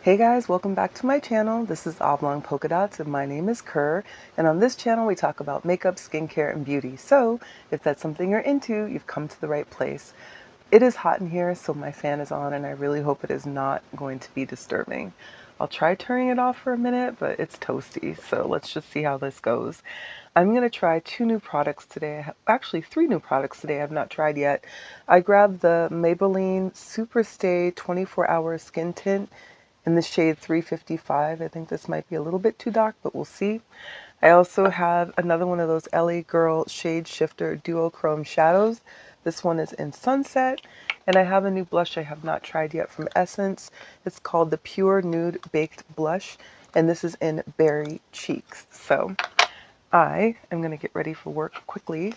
Hey guys, welcome back to my channel. This is Oblong Polka Dots and my name is Kerr. And on this channel we talk about makeup, skincare, and beauty. So if that's something you're into, you've come to the right place. It is hot in here, so my fan is on and I really hope it is not going to be disturbing. I'll try turning it off for a minute, but it's toasty, so let's just see how this goes. I'm going to try two new products today. Actually, three new products today I have not tried yet. I grabbed the Maybelline Super Stay 24-Hour Skin Tint in the shade 355. I think this might be a little bit too dark, but we'll see. I also have another one of those LA Girl Shade Shifter Duochrome Shadows. This one is in Sunset. And I have a new blush I have not tried yet from Essence. It's called the Pure Nude Baked Blush. And this is in Berry Cheeks. So I am going to get ready for work quickly.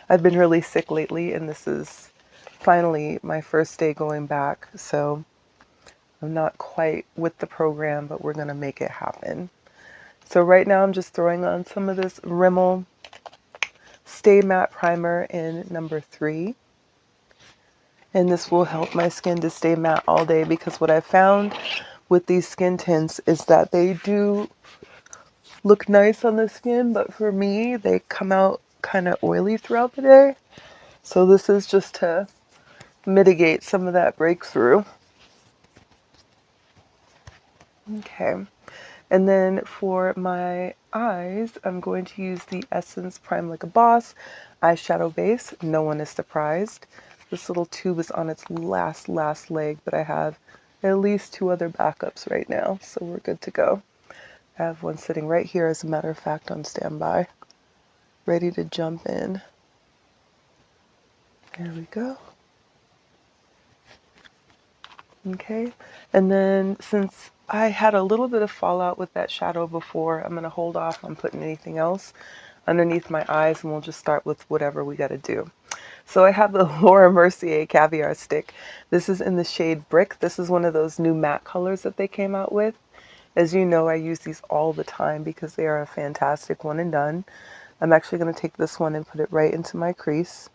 I've been really sick lately, and this is finally my first day going back. So I'm not quite with the program, but we're going to make it happen. So right now I'm just throwing on some of this Rimmel Stay Matte Primer in number 3. And this will help my skin to stay matte all day, because what I found with these skin tints is that they do look nice on the skin, but for me they come out kind of oily throughout the day. So this is just to mitigate some of that breakthrough. Okay. And then for my eyes, I'm going to use the Essence Prime Like a Boss eyeshadow base. No one is surprised. This little tube is on its last leg, but I have at least 2 other backups right now, so we're good to go. I have one sitting right here, as a matter of fact, on standby, ready to jump in. There we go. Okay, and then since I had a little bit of fallout with that shadow before, I'm going to hold off on putting anything else underneath my eyes, and we'll just start with whatever we got to do. So I have the Laura Mercier Caviar Stick. This is in the shade Brick. This is one of those new matte colors that they came out with. As you know, I use these all the time because they are a fantastic one and done. I'm actually going to take this one and put it right into my crease.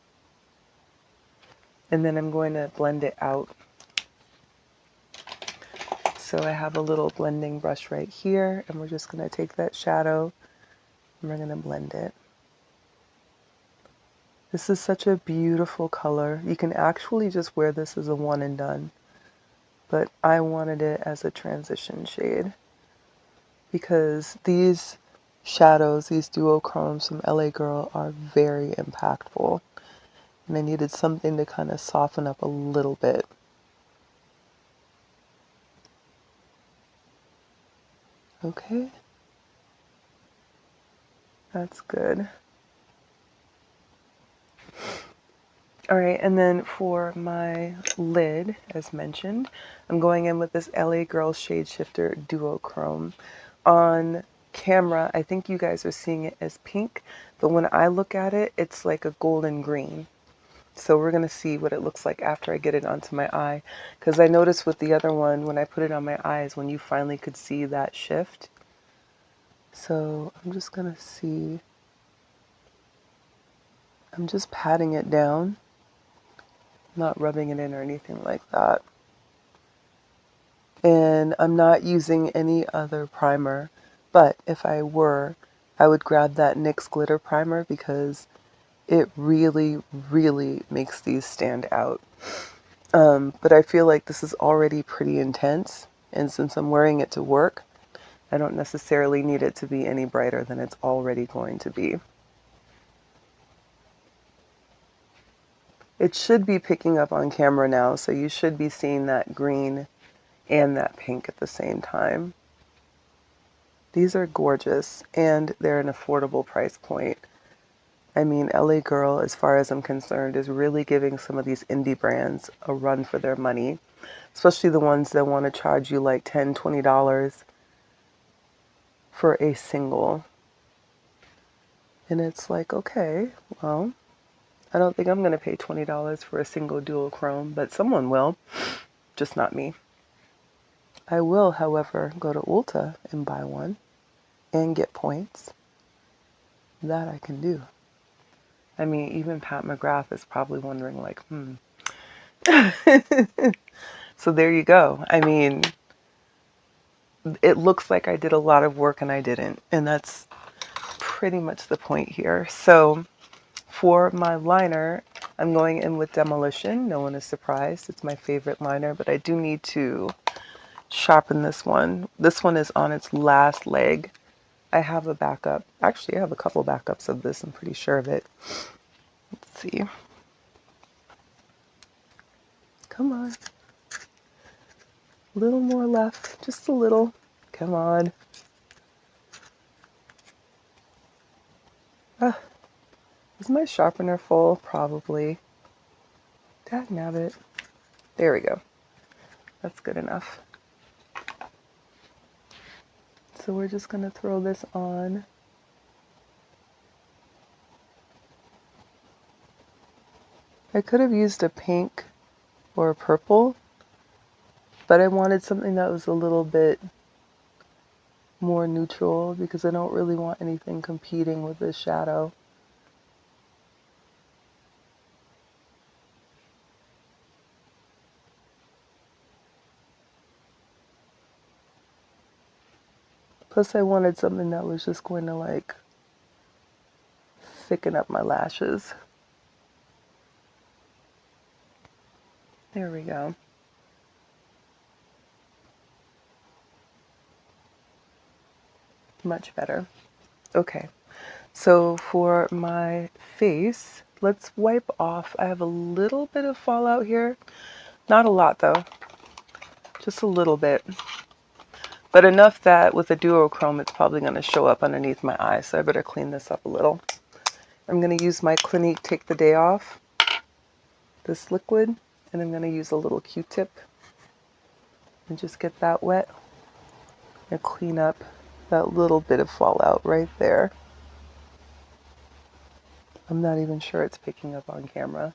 And then I'm going to blend it out. So I have a little blending brush right here, and we're just going to take that shadow and we're going to blend it. This is such a beautiful color. You can actually just wear this as a one and done, but I wanted it as a transition shade because these shadows, these duochromes from LA Girl, are very impactful, and I needed something to kind of soften up a little bit. Okay, that's good. All right, and then for my lid, as mentioned, I'm going in with this LA Girl Shade Shifter Duochrome. On camera, I think you guys are seeing it as pink, but when I look at it, it's like a golden green. So we're going to see what it looks like after I get it onto my eye, because I noticed with the other one, when I put it on my eyes, when you finally could see that shift. So I'm just going to see. I'm just patting it down, not rubbing it in or anything like that. And I'm not using any other primer, but if I were, I would grab that NYX glitter primer because it really makes these stand out. But I feel like this is already pretty intense, and since I'm wearing it to work, I don't necessarily need it to be any brighter than it's already going to be. It should be picking up on camera now, so you should be seeing that green and that pink at the same time. These are gorgeous, and they're an affordable price point. I mean, LA Girl, as far as I'm concerned, is really giving some of these indie brands a run for their money, especially the ones that want to charge you like $10, $20 for a single. And it's like, okay, well, I don't think I'm going to pay $20 for a single duochrome, but someone will, just not me. I will, however, go to Ulta and buy one and get points. That I can do. I mean, even Pat McGrath is probably wondering, like, So there you go. I mean, it looks like I did a lot of work and I didn't. And that's pretty much the point here. So for my liner, I'm going in with Demolition. No one is surprised. It's my favorite liner, but I do need to sharpen this one. This one is on its last leg. I have a backup. Actually, I have a couple backups of this. I'm pretty sure of it. Let's see. Come on. A little more left. Just a little. Come on. Ah, is my sharpener full? Probably. Dagnabbit. There we go. That's good enough. So we're just going to throw this on. I could have used a pink or a purple, but I wanted something that was a little bit more neutral because I don't really want anything competing with this shadow. Plus I wanted something that was just going to like thicken up my lashes. There we go. Much better. Okay, so for my face, let's wipe off. I have a little bit of fallout here. Not a lot though, just a little bit. But enough that with a duochrome, it's probably going to show up underneath my eye, so I better clean this up a little. I'm going to use my Clinique Take the Day Off, this liquid, and I'm going to use a little Q-tip and just get that wet and clean up that little bit of fallout right there. I'm not even sure it's picking up on camera.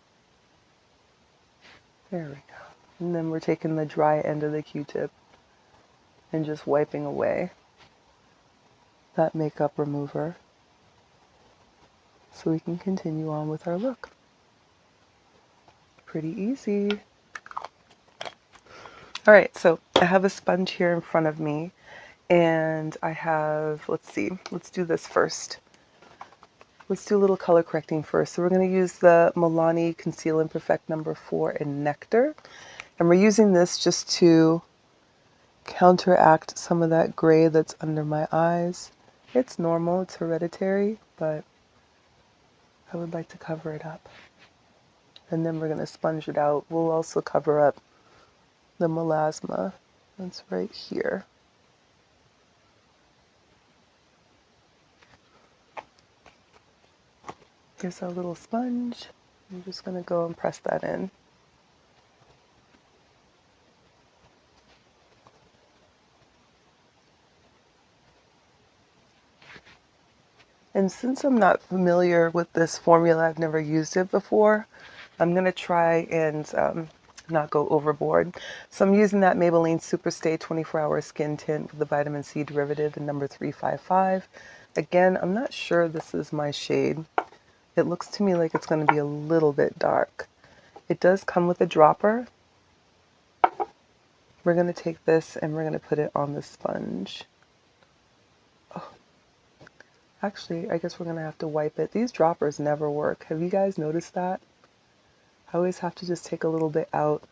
There we go. And then we're taking the dry end of the Q-tip and just wiping away that makeup remover so we can continue on with our look. Pretty easy. All right, so I have a sponge here in front of me and I have, let's see, let's do this first. Let's do a little color correcting first. So we're going to use the Milani Conceal and Perfect number 4 in Nectar. And we're using this just to counteract some of that gray that's under my eyes. It's normal, it's hereditary, but I would like to cover it up. And then we're going to sponge it out. We'll also cover up the melasma that's right here. Here's our little sponge. I'm just going to go and press that in. And since I'm not familiar with this formula, I've never used it before, I'm going to try and not go overboard. So I'm using that Maybelline Superstay 24-Hour Skin Tint with the Vitamin C derivative in number 355. Again, I'm not sure this is my shade. It looks to me like it's going to be a little bit dark. It does come with a dropper. We're going to take this and we're going to put it on the sponge. Oh. Actually, I guess we're going to have to wipe it. These droppers never work. Have you guys noticed that? I always have to just take a little bit out,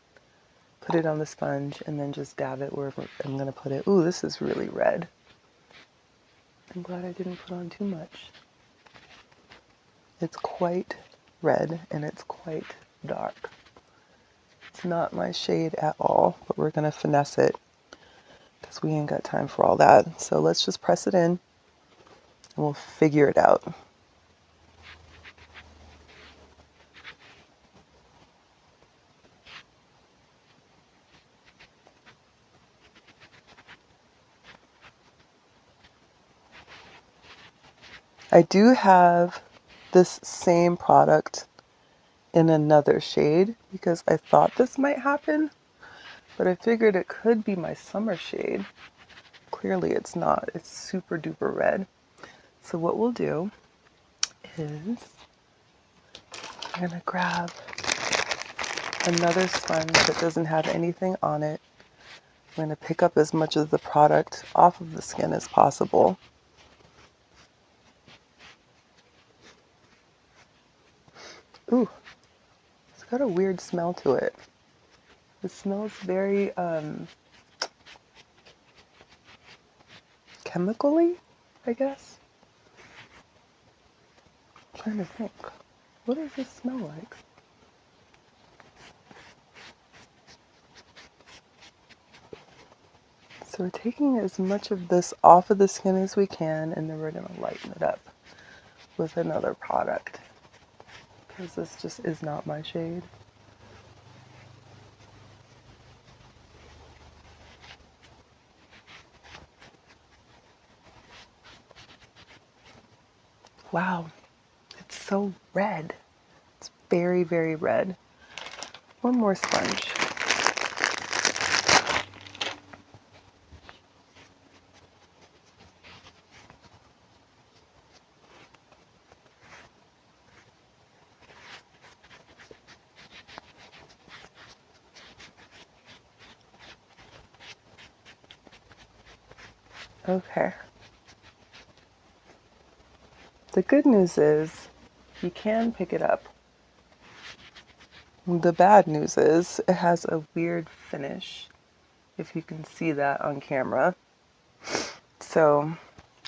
put it on the sponge, and then just dab it wherever I'm going to put it. Ooh, this is really red. I'm glad I didn't put on too much. It's quite red and it's quite dark. It's not my shade at all, but we're going to finesse it because we ain't got time for all that. So let's just press it in and we'll figure it out. I do have this same product in another shade because I thought this might happen, but I figured it could be my summer shade. Clearly it's not. It's super duper red. So what we'll do is I'm gonna grab another sponge that doesn't have anything on it. I'm going to pick up as much of the product off of the skin as possible. Ooh, it's got a weird smell to it. It smells very chemically, I guess. I'm trying to think. What does this smell like? So we're taking as much of this off of the skin as we can, and then we're going to lighten it up with another product, because this just is not my shade. Wow, it's so red. It's very, very red. One more sponge. Okay. The good news is you can pick it up. The bad news is it has a weird finish, if you can see that on camera. So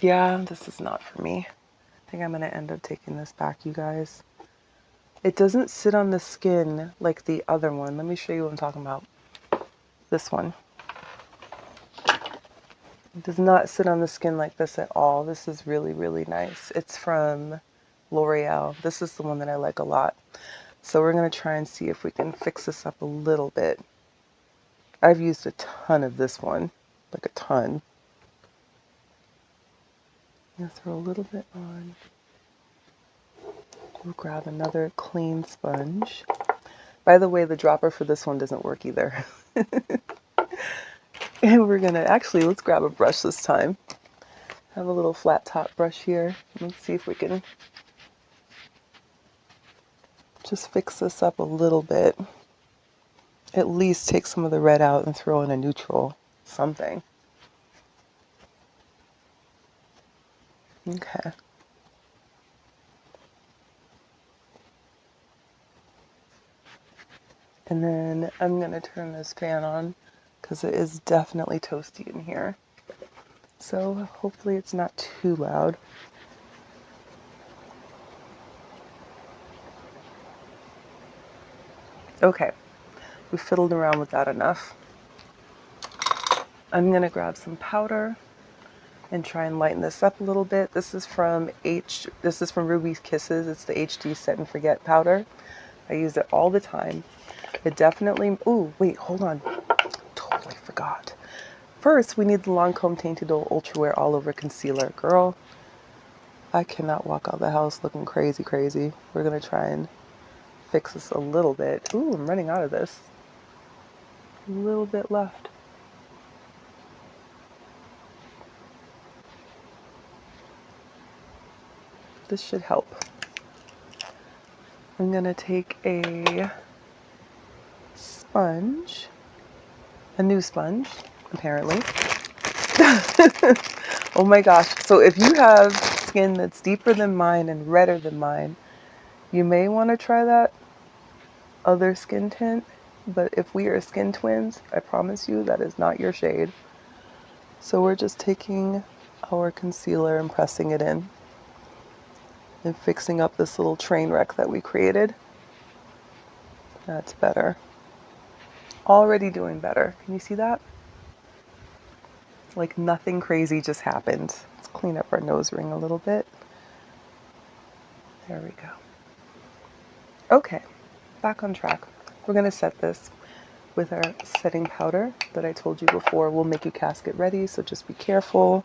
yeah, this is not for me. I think I'm going to end up taking this back, you guys. It doesn't sit on the skin like the other one. Let me show you what I'm talking about. This one. It does not sit on the skin like this at all. This is really, really nice. It's from L'Oreal. This is the one that I like a lot. So we're going to try and see if we can fix this up a little bit. I've used a ton of this one, like a ton. I'm going to throw a little bit on. We'll grab another clean sponge. By the way, the dropper for this one doesn't work either. And we're going to, actually, let's grab a brush this time. I have a little flat top brush here. Let's see if we can just fix this up a little bit. At least take some of the red out and throw in a neutral, something. Okay. And then I'm going to turn this fan on because it is definitely toasty in here. So hopefully it's not too loud. Okay, we fiddled around with that enough. I'm going to grab some powder and try and lighten this up a little bit. This is from Ruby's Kisses. It's the HD Set and Forget powder. I use it all the time. It definitely, ooh, wait, hold on. Totally forgot. First, we need the Lancome Teint Idole Ultra Wear All Over Concealer. Girl, I cannot walk out the house looking crazy, crazy. We're going to try and fix this a little bit. Ooh, I'm running out of this. A little bit left. This should help. I'm going to take a sponge, a new sponge, apparently. Oh my gosh. So if you have skin that's deeper than mine and redder than mine, you may want to try that other skin tint. But if we are skin twins, I promise you that is not your shade. So we're just taking our concealer and pressing it in and fixing up this little train wreck that we created. That's better. Already doing better. Can you see that? Like nothing crazy just happened. Let's clean up our nose ring a little bit. There we go. Okay, back on track. We're going to set this with our setting powder that I told you before will make you casket ready, so just be careful.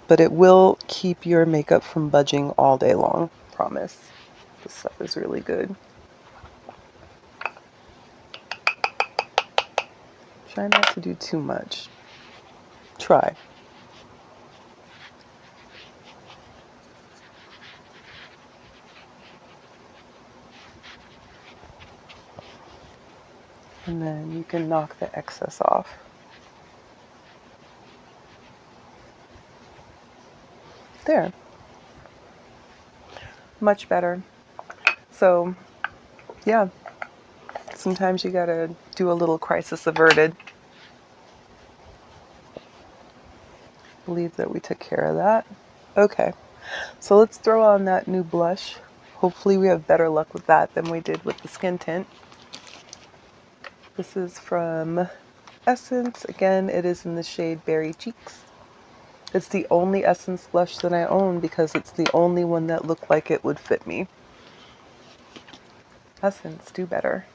But it will keep your makeup from budging all day long, promise. This stuff is really good. Try not to do too much. Try. And then you can knock the excess off. There. Much better. So, yeah. Sometimes you gotta do a little crisis averted. Believe that we took care of that. Okay. So let's throw on that new blush. Hopefully we have better luck with that than we did with the skin tint. This is from Essence. Again, it is in the shade Berry Cheeks. It's the only Essence blush that I own because it's the only one that looked like it would fit me. Essence, do better.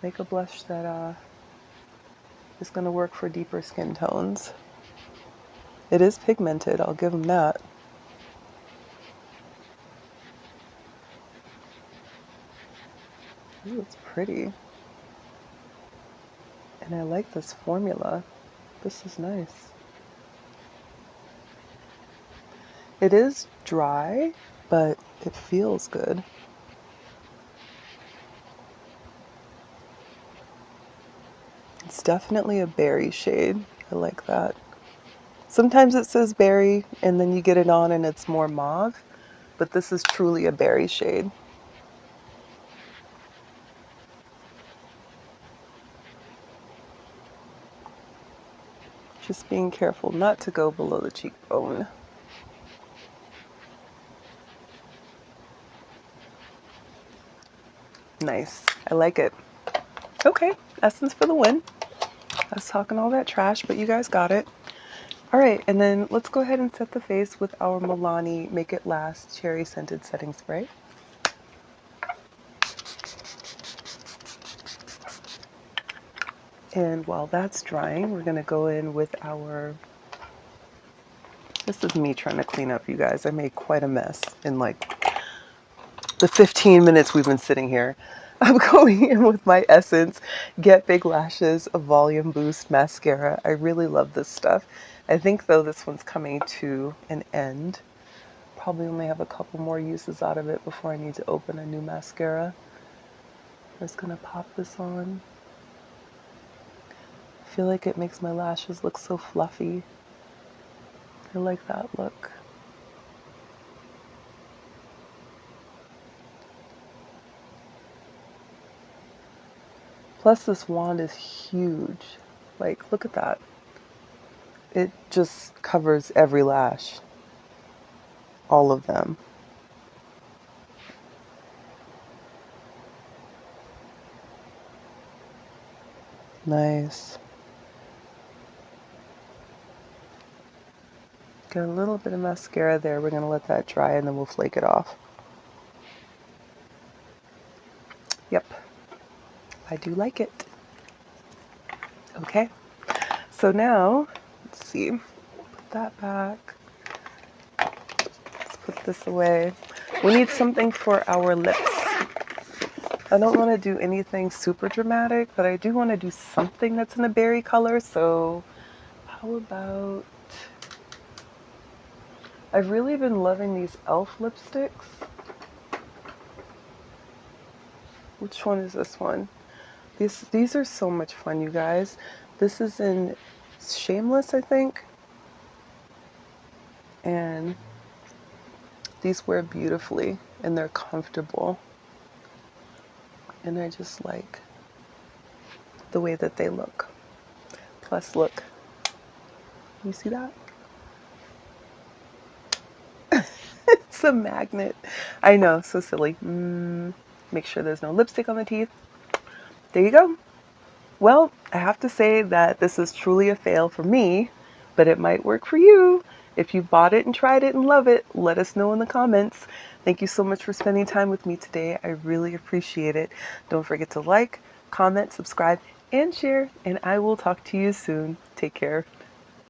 Make a blush that is going to work for deeper skin tones. It is pigmented, I'll give them that. Ooh, it's pretty. And I like this formula. This is nice. It is dry, but it feels good. It's definitely a berry shade. I like that. Sometimes it says berry and then you get it on and it's more mauve, but this is truly a berry shade. Just being careful not to go below the cheekbone. Nice. I like it. Okay, Essence for the win. I was talking all that trash, but you guys got it. All right, and then let's go ahead and set the face with our Milani Make It Last Cherry Scented Setting Spray. And while that's drying, we're going to go in with our... This is me trying to clean up, you guys. I made quite a mess in like the 15 minutes we've been sitting here. I'm going in with my Essence Get Big Lashes a Volume Boost Mascara. I really love this stuff. I think though this one's coming to an end. Probably only have a couple more uses out of it before I need to open a new mascara. I'm just gonna pop this on. I feel like it makes my lashes look so fluffy. I like that look. Plus this wand is huge. Like, look at that. It just covers every lash. All of them. Nice. Got a little bit of mascara there. We're going to let that dry and then we'll flake it off. Yep. I do like it. Okay. So now, let's see. Put that back. Let's put this away. We need something for our lips. I don't want to do anything super dramatic, but I do want to do something that's in a berry color. So how about... I've really been loving these e.l.f. lipsticks. Which one is this one? These are so much fun, you guys. This is in Shameless, I think. And these wear beautifully and they're comfortable. And I just like the way that they look. Plus, look. You see that? It's a magnet. I know, so silly. Make sure there's no lipstick on the teeth. There you go. Well, I have to say that this is truly a fail for me, but it might work for you. If you bought it and tried it and love it, let us know in the comments. Thank you so much for spending time with me today. I really appreciate it. Don't forget to like, comment, subscribe, and share, and I will talk to you soon. Take care.